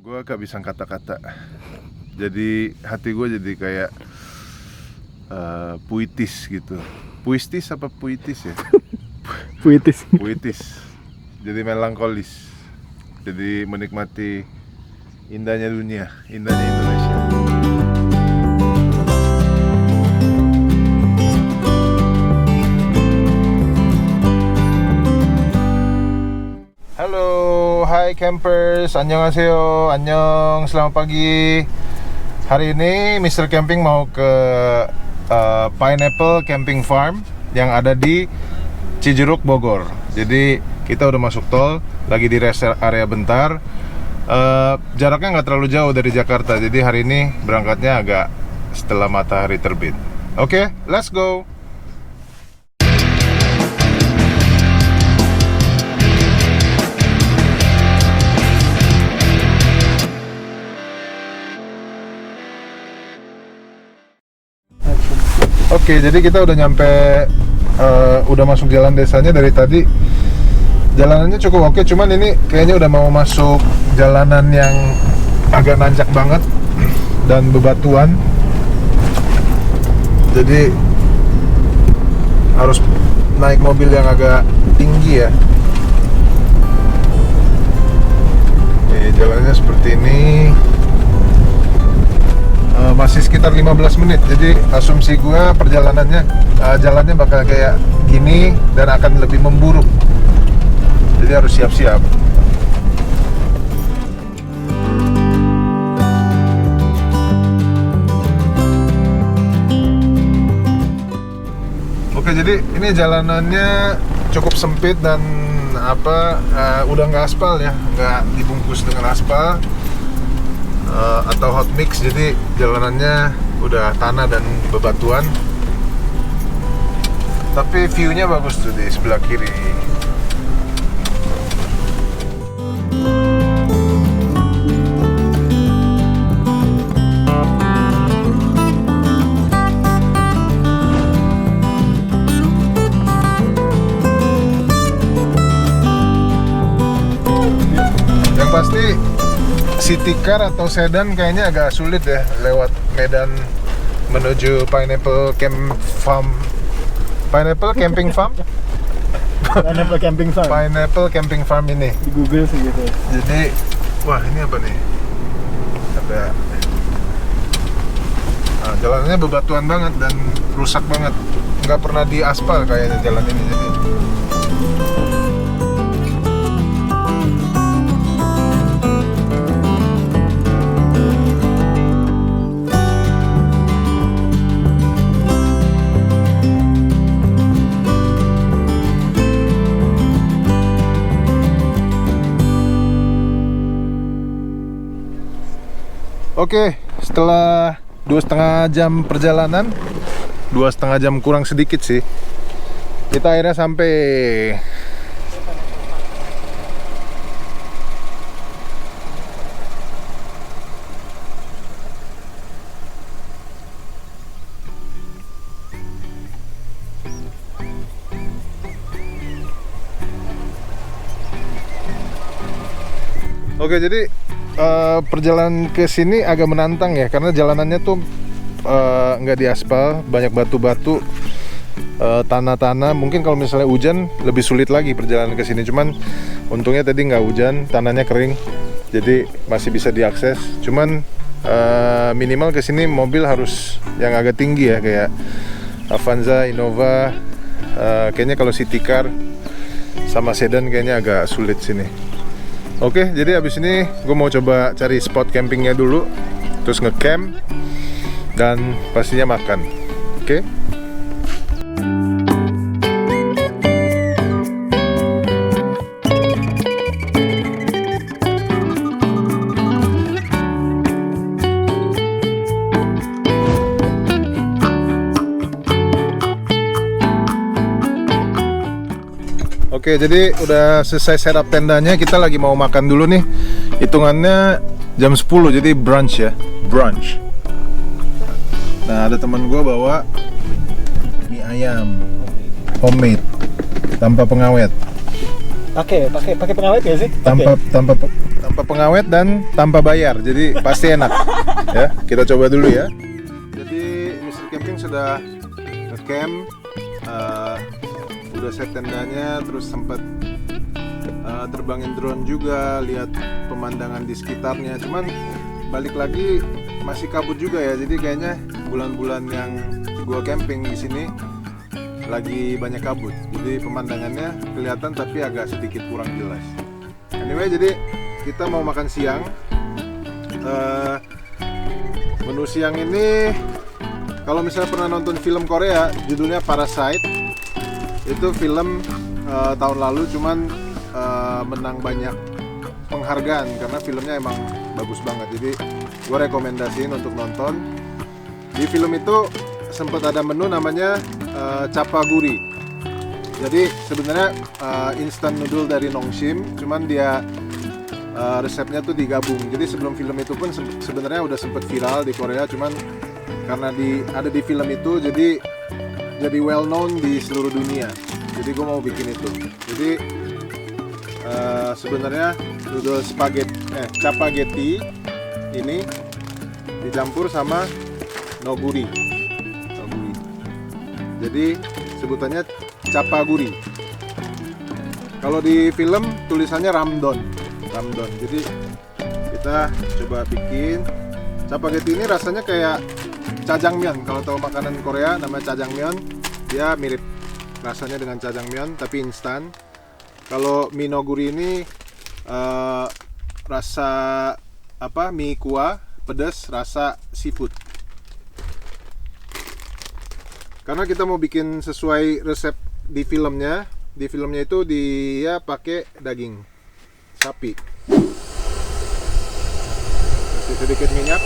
Gue gak bisa kata-kata. Jadi hati gue jadi kayak puitis gitu. Puitis apa puitis ya? Puitis. Puitis. Jadi melankolis. Jadi menikmati indahnya dunia, indahnya Indonesia. Halo, hai campers, annyeonghaseyo, annyeong, selamat pagi. Hari ini Mr. Camping mau ke Pineapple Camping Farm yang ada di Cijeruk, Bogor. Jadi kita udah masuk tol, lagi di rest area bentar. Jaraknya nggak terlalu jauh dari Jakarta, jadi hari ini berangkatnya agak setelah matahari terbit. Oke, let's go. Oke, jadi kita udah nyampe, udah masuk jalan desanya dari tadi. Jalanannya cukup oke, cuman ini kayaknya udah mau masuk jalanan yang agak nanjak banget dan bebatuan. Jadi harus naik mobil yang agak tinggi ya. Nih, jalannya seperti ini. Masih sekitar 15 menit, jadi asumsi gue perjalanannya jalannya bakal kayak gini dan akan lebih memburuk, jadi harus siap-siap. Oke, jadi ini jalanannya cukup sempit dan udah nggak aspal ya, nggak dibungkus dengan aspal atau hot mix, jadi jalanannya udah tanah dan bebatuan. Tapi view-nya bagus tuh di sebelah kiri. Yang pasti city car atau sedan kayaknya agak sulit ya lewat Medan menuju Pineapple Camping Farm. Pineapple Camping Farm Pineapple Camping Farm ini di Google sih gitu. Jadi, wah ini apa nih? Ada jalannya bebatuan banget dan rusak banget. Nggak pernah diaspal kayaknya jalan ini. Jadi oke, setelah 2,5 jam perjalanan, 2,5 jam kurang sedikit sih, kita akhirnya sampai. Oke, jadi perjalanan ke sini agak menantang ya, karena jalanannya tuh nggak diaspal, banyak batu-batu, tanah-tanah. Mungkin kalau misalnya hujan lebih sulit lagi perjalanan ke sini. Cuman untungnya tadi nggak hujan, tanahnya kering, jadi masih bisa diakses. Cuman minimal ke sini mobil harus yang agak tinggi ya, kayak Avanza, Innova. Kayaknya kalau city car sama sedan kayaknya agak sulit sini. Oke, jadi abis ini gue mau coba cari spot campingnya dulu, terus ngecamp, dan pastinya makan. Oke? Oke, jadi udah selesai setup tendanya, kita lagi mau makan dulu nih. Hitungannya jam 10, jadi brunch ya, brunch. Nah, ada teman gue bawa mie ayam homemade tanpa pengawet. Pakai pengawet ya sih? Tanpa tanpa pengawet dan tanpa bayar, jadi pasti enak. Ya, kita coba dulu ya. Jadi Mr. Camping sudah nge-camp, udah set tendanya, terus sempat terbangin drone juga, lihat pemandangan di sekitarnya. Cuman balik lagi masih kabut juga ya, jadi kayaknya bulan-bulan yang gua camping di sini lagi banyak kabut, jadi pemandangannya kelihatan tapi agak sedikit kurang jelas. Anyway, jadi kita mau makan siang. Menu siang ini, kalau misalnya pernah nonton film Korea judulnya Parasite, itu film tahun lalu, cuman menang banyak penghargaan karena filmnya emang bagus banget. Jadi gue rekomendasiin untuk nonton. Di film itu sempat ada menu namanya chapaguri. Jadi sebenarnya instant noodle dari Nongshim, cuman dia resepnya tuh digabung. Jadi sebelum film itu pun sebenarnya udah sempet viral di Korea, cuman karena ada di film itu jadi well known di seluruh dunia. Jadi gue mau bikin itu. Jadi sebenarnya noodle chapaghetti ini dicampur sama noguri. Jadi sebutannya chapaguri. Kalau di film tulisannya ramdon. Jadi kita coba bikin chapaghetti ini, rasanya kayak jjajangmyeon. Kalau tahu makanan Korea namanya jjajangmyeon, dia mirip rasanya dengan jjajangmyeon tapi instan. Kalau mie noguri ini rasa mie kuah pedas, rasa seafood. Karena kita mau bikin sesuai resep di filmnya. Di filmnya itu dia pakai daging sapi. Kasih sedikit minyak.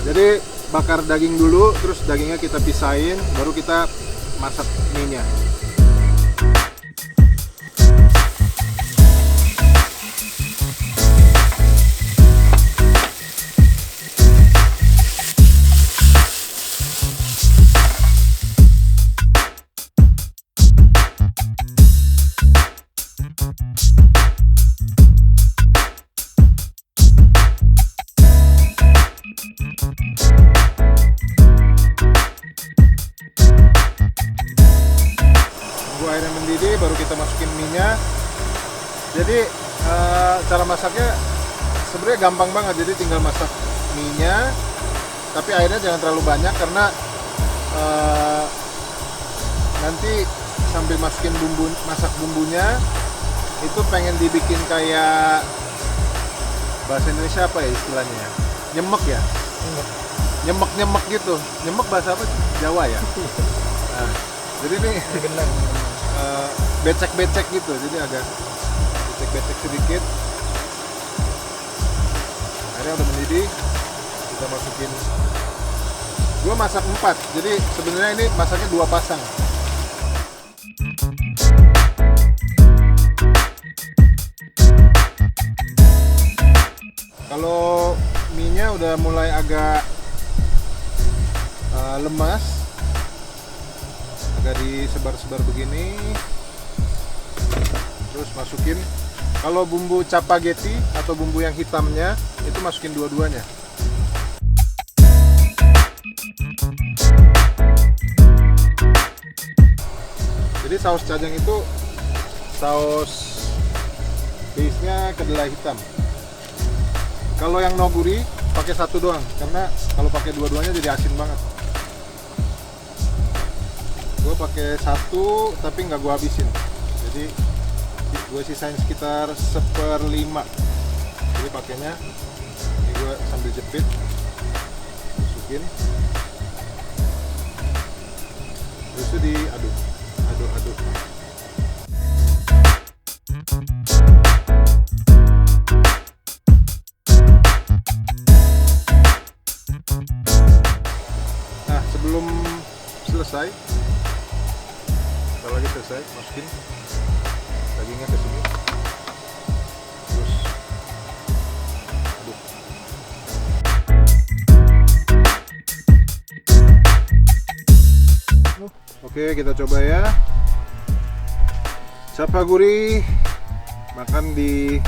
Jadi bakar daging dulu, terus dagingnya kita pisahin, baru kita masak mie-nya. Airnya mendidih, baru kita masukin mie-nya. Jadi cara masaknya sebenarnya gampang banget. Jadi tinggal masak mie-nya, tapi airnya jangan terlalu banyak karena nanti sambil masukin masak bumbunya itu pengen dibikin kayak, bahasa Indonesia apa ya istilahnya? Nyemek ya? Nyemek gitu. Nyemek bahasa apa? Jawa ya? Nah, jadi ini becek-becek gitu, jadi agak becek-becek sedikit. Airnya udah mendidih, kita masukin. Gua masak 4, jadi sebenarnya ini masaknya 2 pasang. Kalau mie-nya udah mulai agak lemas, agak disebar-sebar begini, terus masukin. Kalau bumbu chapaghetti atau bumbu yang hitamnya itu masukin dua-duanya. Jadi saus jajang itu saus base-nya kedelai hitam. Kalau yang noguri pakai 1 doang, karena kalau pakai dua-duanya jadi asin banget. Gue pakai 1 tapi nggak gue habisin, jadi gue sisain sekitar 1/5. Jadi pakainya ini gue sambil jepit, masukin, terus itu diaduk. Nah, sebelum selesai, kalau lagi selesai, masukin dagingnya ke sini, terus aduk. Oke, kita coba ya. Capaguri makan di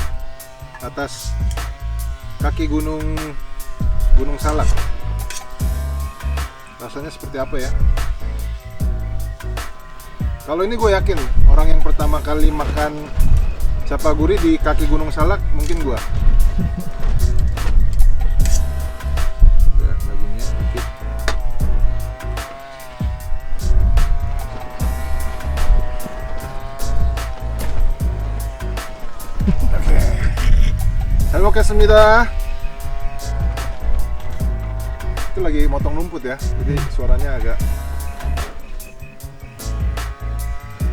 atas kaki Gunung Salak. Rasanya seperti apa ya? Kalau ini gue yakin orang yang pertama kali makan Capaguri di kaki Gunung Salak mungkin gue. Ya, dagingnya dikit. Oke. Halo Kesmida. Itu lagi motong rumput ya, jadi suaranya agak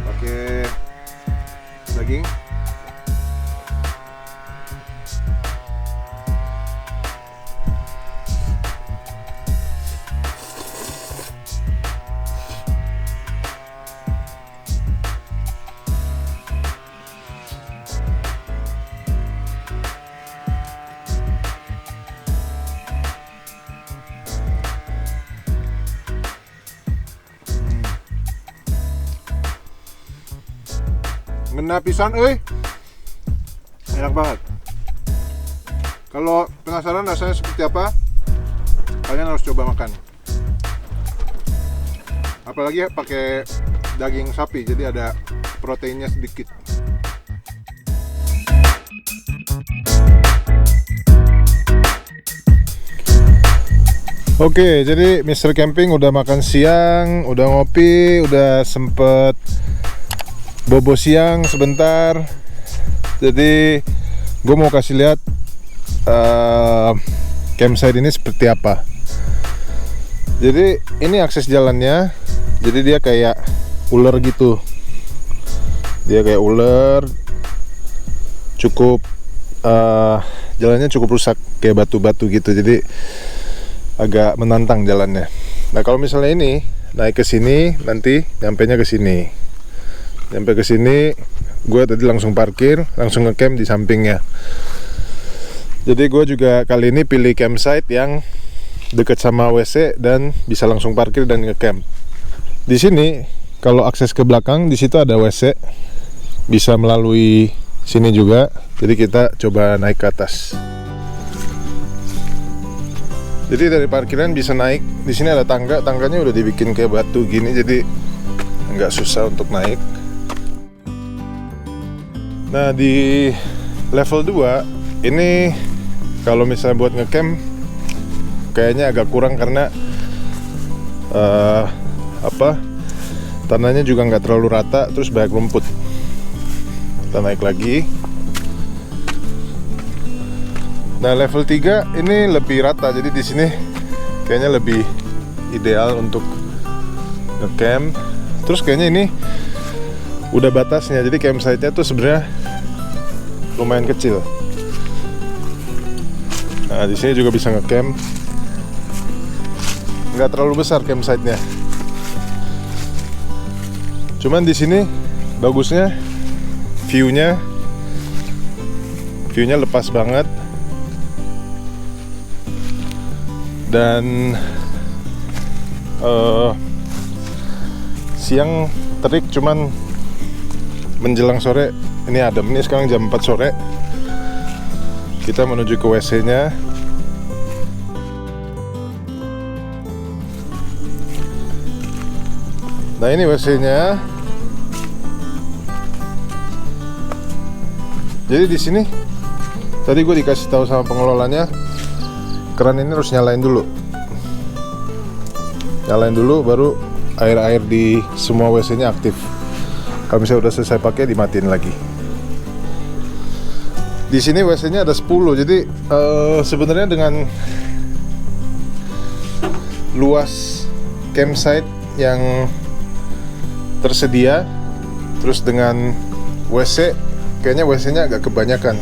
pakai daging. Ngena pisan euy. Enak banget. Kalau penasaran rasanya seperti apa, kalian harus coba makan. Apalagi pakai daging sapi, jadi ada proteinnya sedikit. Oke, jadi Mr. Camping udah makan siang, udah ngopi, udah sempet bobo siang sebentar. Jadi gue mau kasih lihat campsite ini seperti apa. Jadi ini akses jalannya. Jadi dia kayak ular gitu. Dia kayak ular. Cukup jalannya cukup rusak, kayak batu-batu gitu. Jadi agak menantang jalannya. Nah kalau misalnya ini naik ke sini, nanti nyampenya ke sini. Sampai ke sini, gue tadi langsung parkir, langsung ngecamp di sampingnya. Jadi gue juga kali ini pilih campsite yang dekat sama WC dan bisa langsung parkir dan ngecamp. Di sini, kalau akses ke belakang, di situ ada WC, bisa melalui sini juga. Jadi kita coba naik ke atas. Jadi dari parkiran bisa naik. Di sini ada tangga, tangganya udah dibikin kayak batu gini, jadi nggak susah untuk naik. Nah di level 2 ini kalau misalnya buat ngecamp kayaknya agak kurang karena tanahnya juga nggak terlalu rata, terus banyak rumput. Kita naik lagi. Nah level 3 ini lebih rata, jadi di sini kayaknya lebih ideal untuk ngecamp. Terus kayaknya ini udah batasnya, jadi campsite-nya tuh sebenarnya lumayan kecil. Nah di sini juga bisa ngecamp, nggak terlalu besar campsite-nya. Cuman di sini bagusnya view-nya lepas banget dan siang terik, cuman menjelang sore ini adem. Ini sekarang jam 4 sore. Kita menuju ke WC-nya. Nah ini WC-nya. Jadi di sini tadi gue dikasih tahu sama pengelolanya, keran ini harus nyalain dulu. Nyalain dulu baru air-air di semua WC-nya aktif. Kalau misalnya udah selesai pakai, dimatiin lagi. Di sini WC-nya ada 10, jadi sebenarnya dengan luas campsite yang tersedia, terus dengan WC, kayaknya WC-nya agak kebanyakan.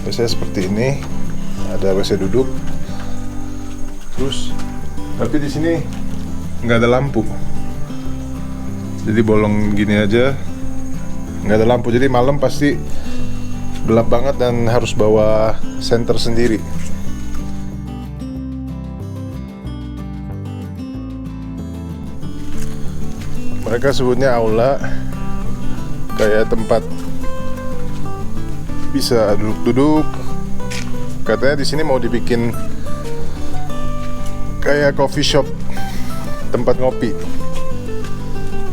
WC seperti ini, ada WC duduk, terus tapi di sini nggak ada lampu. Jadi bolong gini aja, nggak ada lampu. Jadi malam pasti gelap banget dan harus bawa senter sendiri. Mereka sebutnya aula, kayak tempat bisa duduk-duduk. Katanya di sini mau dibikin kayak coffee shop, tempat ngopi.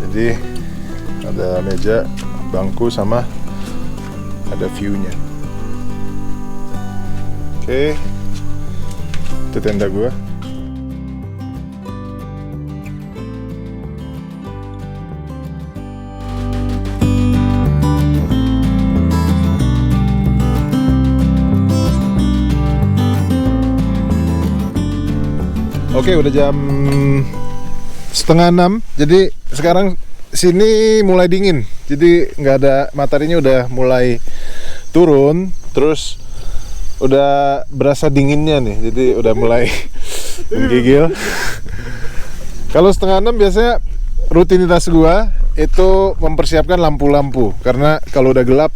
Jadi ada meja, bangku, sama ada view-nya. Oke, itu tenda gua. Oke, udah jam 5:30. Jadi sekarang sini mulai dingin. Jadi nggak ada, mataharinya udah mulai turun. Terus udah berasa dinginnya nih. Jadi udah mulai menggigil. Kalau 5:30 biasanya rutinitas gua itu mempersiapkan lampu-lampu. Karena kalau udah gelap,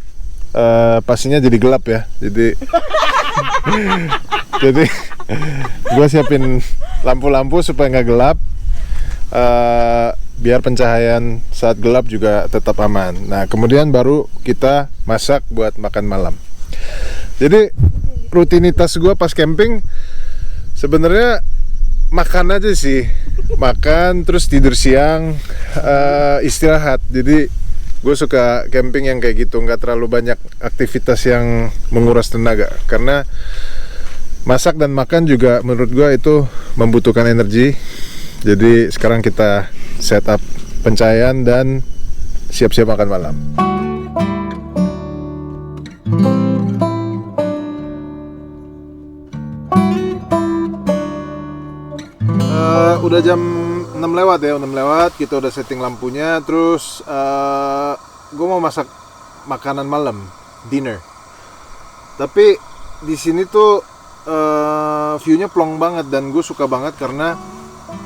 pastinya jadi gelap ya. Jadi jadi gue siapin lampu-lampu supaya nggak gelap, biar pencahayaan saat gelap juga tetap aman. Nah, kemudian baru kita masak buat makan malam. Jadi rutinitas gue pas camping sebenarnya makan aja sih, makan terus tidur siang, istirahat. Jadi gue suka camping yang kayak gitu, nggak terlalu banyak aktivitas yang menguras tenaga. Karena masak dan makan juga menurut gue itu membutuhkan energi. Jadi sekarang kita setup pencahayaan dan siap-siap makan malam. Udah jam 6 lewat ya, 6 lewat. Kita udah setting lampunya. Terus gue mau masak makanan malam, dinner. Tapi di sini tuh view-nya plong banget dan gue suka banget karena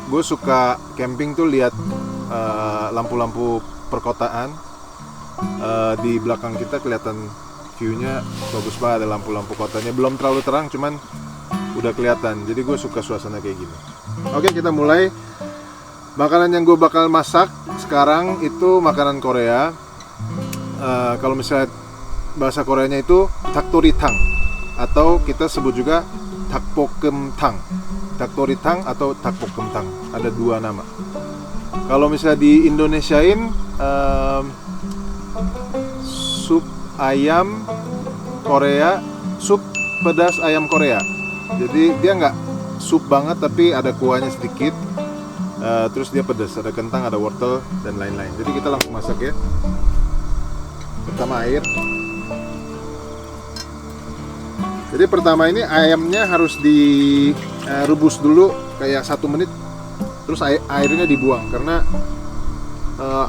gue suka camping tuh lihat lampu-lampu perkotaan. Di belakang kita kelihatan view-nya bagus banget, ada lampu-lampu kotanya. Belum terlalu terang, cuman udah kelihatan. Jadi gue suka suasana kayak gini. Oke, kita mulai. Makanan yang gue bakal masak sekarang itu makanan Korea. Kalau misalnya bahasa Koreanya itu taktoritang, atau kita sebut juga takpokkeumtang. Taktoritang atau takpokkeumtang, ada dua nama. Kalau misalnya di Indonesiain, sup ayam Korea, sup pedas ayam Korea. Jadi dia nggak sup banget tapi ada kuahnya sedikit. Terus dia pedas, ada kentang, ada wortel dan lain-lain. Jadi kita langsung masak ya. Pertama air. Jadi pertama ini ayamnya harus direbus dulu kayak 1 menit. Terus airnya dibuang karena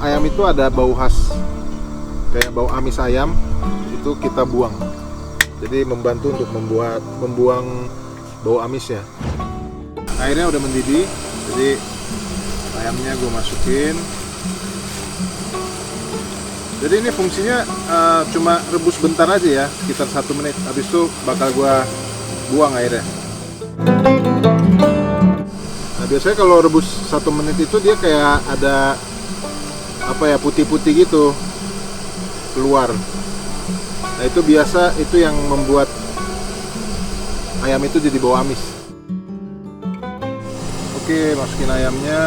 ayam itu ada bau khas, kayak bau amis ayam, itu kita buang. Jadi membantu untuk membuang bau amisnya. Airnya udah mendidih, jadi ayamnya gue masukin. Jadi ini fungsinya cuma rebus bentar aja ya, sekitar 1 menit. Habis itu bakal gue buang airnya. Nah, biasanya kalau rebus 1 menit itu dia kayak ada apa ya, putih-putih gitu keluar. Nah, itu biasa, itu yang membuat ayam itu jadi bau amis. Oke, masukin ayamnya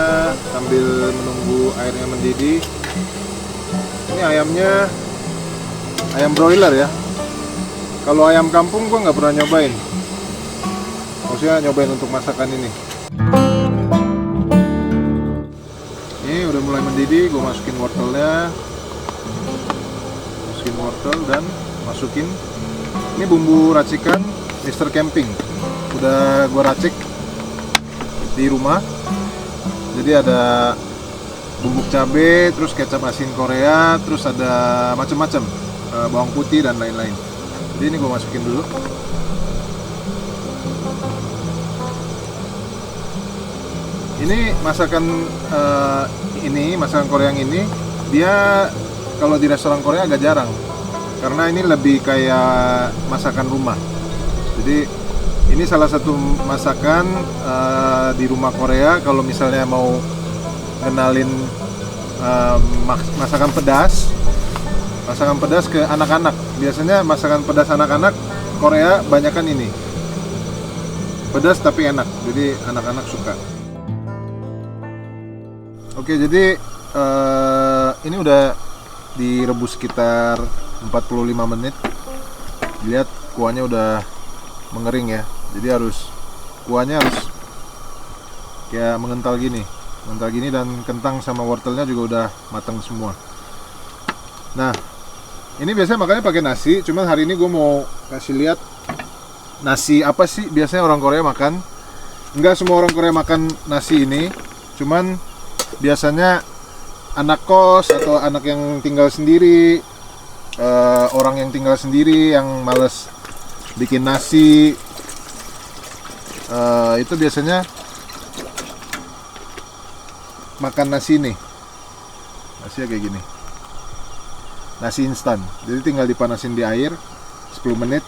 sambil menunggu airnya mendidih. Ini ayamnya ayam broiler ya. Kalau ayam kampung gua nggak pernah nyobain. Maksudnya nyobain untuk masakan ini. Ini udah mulai mendidih, gua masukin wortelnya. Masukin wortel dan masukin ini bumbu racikan Mr. Camping. Udah gua racik di rumah. Jadi ada bubuk cabe, terus kecap asin Korea, terus ada macam-macam, bawang putih dan lain-lain. Jadi ini gue masukin dulu. Ini masakan masakan Korea yang ini, dia kalau di restoran Korea agak jarang, karena ini lebih kayak masakan rumah. Jadi ini salah satu masakan di rumah Korea. Kalau misalnya mau kenalin masakan pedas. Masakan pedas ke anak-anak. Biasanya masakan pedas anak-anak Korea banyakan ini. Pedas tapi enak. Jadi anak-anak suka. Oke, jadi ini udah direbus sekitar 45 menit. Lihat kuahnya udah mengering ya. Jadi kuahnya harus kayak mengental gini dan kentang sama wortelnya juga udah matang semua. Nah, ini biasanya makannya pakai nasi. Cuman hari ini gue mau kasih lihat nasi apa sih biasanya orang Korea makan. Enggak semua orang Korea makan nasi ini. Cuman biasanya anak kos atau anak yang tinggal sendiri, orang yang tinggal sendiri yang males bikin nasi, itu biasanya makan nasi nih. Nasinya kayak gini, nasi instan. Jadi tinggal dipanasin di air 10 menit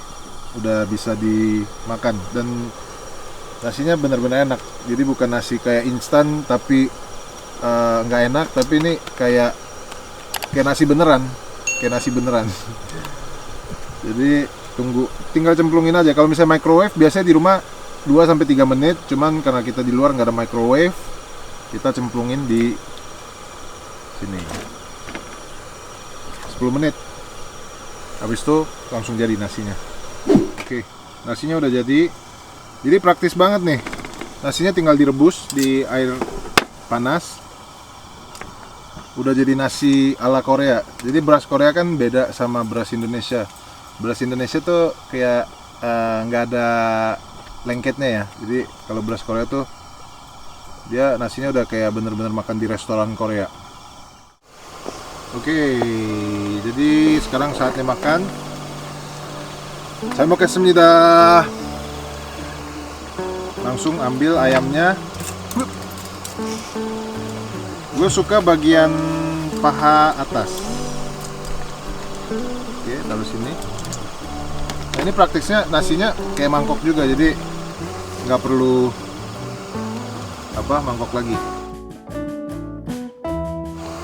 udah bisa dimakan. Dan nasinya benar-benar enak. Jadi bukan nasi kayak instan tapi nggak enak, tapi ini kayak nasi beneran, Jadi tinggal cemplungin aja. Kalau misalnya microwave biasanya di rumah 2-3 menit, cuman karena kita di luar nggak ada microwave, kita cemplungin di sini 10 menit. Habis itu langsung jadi nasinya. Oke, nasinya udah jadi. Jadi praktis banget nih. Nasinya tinggal direbus di air panas. Udah jadi nasi ala Korea. Jadi beras Korea kan beda sama beras Indonesia. Beras Indonesia tuh kayak nggak ada lengketnya ya. Jadi kalau beras Korea tuh dia nasinya udah kayak bener-bener makan di restoran Korea. Oke, jadi sekarang saatnya makan. Saya mau 먹겠습니다. Langsung ambil ayamnya. Gue suka bagian paha atas. Oke, taruh sini. Nah, ini praktisnya nasinya kayak mangkok juga, jadi nggak perlu mangkok lagi.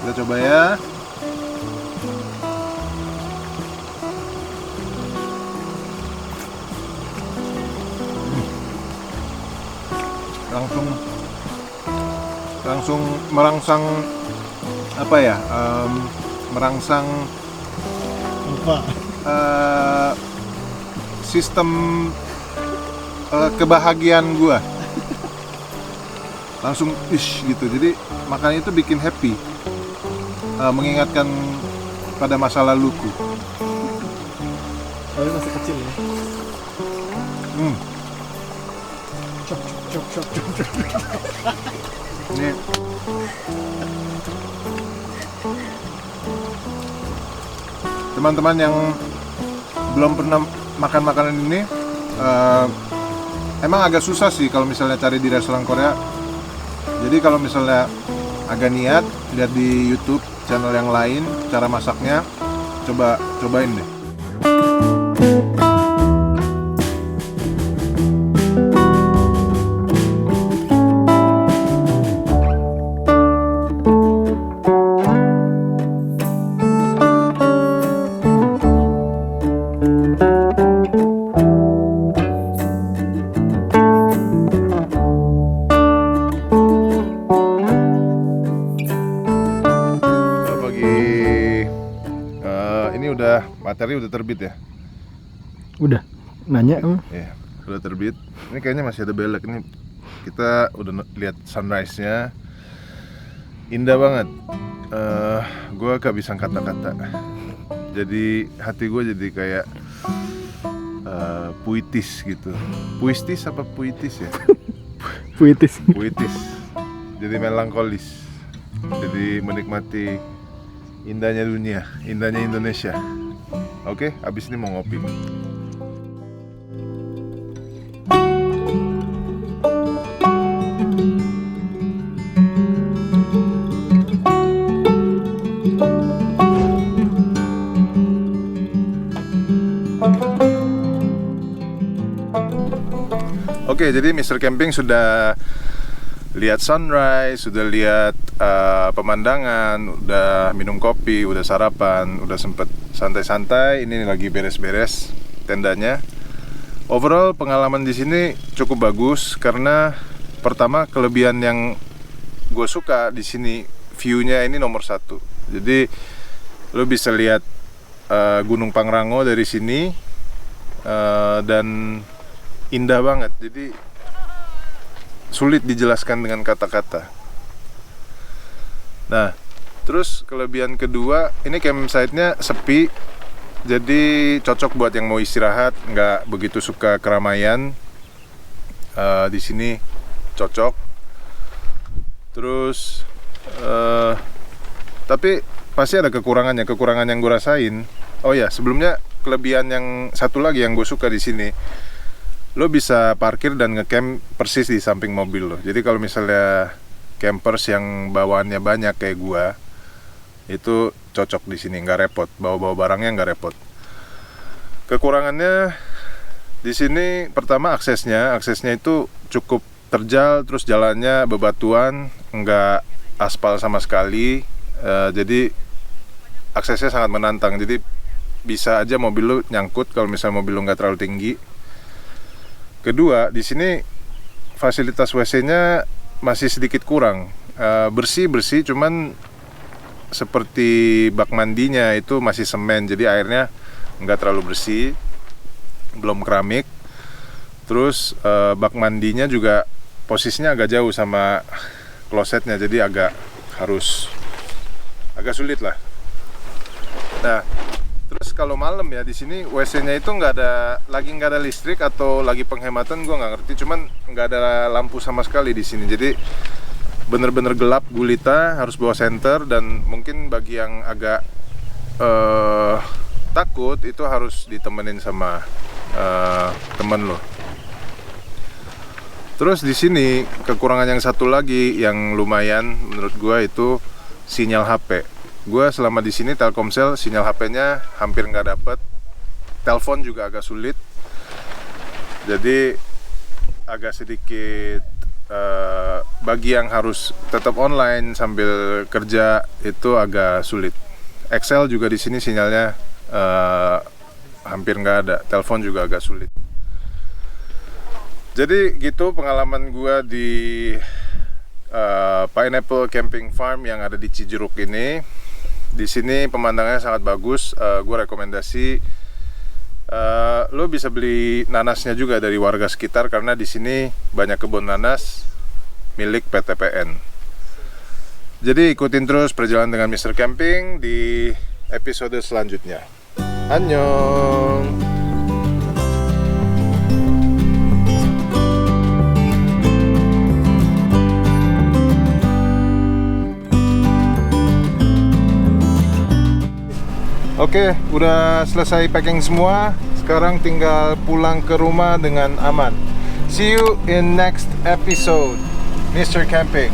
Kita coba ya. Langsung merangsang merangsang sistem kebahagiaan gua. Langsung gitu. Jadi makan itu bikin happy, mengingatkan pada masa laluku. Tapi masih kecil ya. Cok. Ini teman-teman yang belum pernah makan makanan ini, emang agak susah sih kalau misalnya cari di restoran Korea. Jadi kalau misalnya agak niat, lihat di YouTube channel yang lain cara masaknya, cobain deh. Materi udah terbit ya? Udah, nanya kamu? Iya, udah terbit. Ini kayaknya masih ada belek. Ini kita udah lihat sunrise-nya, indah banget. Gue gak bisa kata-kata. Jadi hati gue jadi kayak puitis gitu. Puitis apa puitis ya? Puitis. Jadi melankolis. Jadi menikmati indahnya dunia, indahnya Indonesia. Oke, abis ini mau ngopi. Oke, jadi Mr. Camping sudah lihat sunrise, udah lihat pemandangan, udah minum kopi, udah sarapan, udah sempet santai-santai. Ini lagi beres-beres tendanya. Overall pengalaman di sini cukup bagus karena pertama kelebihan yang gue suka di sini, view-nya ini nomor satu. Jadi lo bisa lihat Gunung Pangrango dari sini dan indah banget. Jadi sulit dijelaskan dengan kata-kata. Nah, terus kelebihan kedua, ini campsite-nya sepi, jadi cocok buat yang mau istirahat, nggak begitu suka keramaian. Di sini cocok. Terus, tapi pasti ada kekurangannya. Kekurangan yang gue rasain. Oh ya, sebelumnya kelebihan yang satu lagi yang gue suka di sini, lo bisa parkir dan ngecamp persis di samping mobil lo. Jadi kalau misalnya campers yang bawaannya banyak kayak gua, itu cocok di sini, nggak repot. Bawa barangnya nggak repot. Kekurangannya di sini pertama aksesnya itu cukup terjal, terus jalannya bebatuan, nggak aspal sama sekali. Jadi aksesnya sangat menantang. Jadi bisa aja mobil lo nyangkut kalau misalnya mobil lo nggak terlalu tinggi. Kedua, di sini fasilitas WC-nya masih sedikit kurang. Bersih, cuman seperti bak mandinya itu masih semen, jadi airnya nggak terlalu bersih, belum keramik. Terus bak mandinya juga posisinya agak jauh sama klosetnya, jadi agak sulit lah. Nah, terus kalau malam ya di sini WC-nya itu nggak ada listrik atau lagi penghematan, gue nggak ngerti. Cuman nggak ada lampu sama sekali di sini, jadi bener-bener gelap gulita, harus bawa senter. Dan mungkin bagi yang agak takut itu harus ditemenin sama temen lo. Terus di sini kekurangan yang satu lagi yang lumayan menurut gue itu sinyal HP. Gue selama di sini Telkomsel sinyal HP-nya hampir nggak dapet, telepon juga agak sulit, jadi agak sedikit bagi yang harus tetap online sambil kerja itu agak sulit. Excel juga di sini sinyalnya hampir nggak ada, telepon juga agak sulit. Jadi gitu pengalaman gue di Pineapple Camping Farm yang ada di Cijeruk ini. Di sini pemandangannya sangat bagus. Gue rekomendasi lo bisa beli nanasnya juga dari warga sekitar, karena di sini banyak kebun nanas milik PTPN. Jadi ikutin terus perjalanan dengan Mr. Camping di episode selanjutnya. Annyeong. Oke, udah selesai packing semua. Sekarang tinggal pulang ke rumah dengan aman. See you in next episode, Mr. Camping.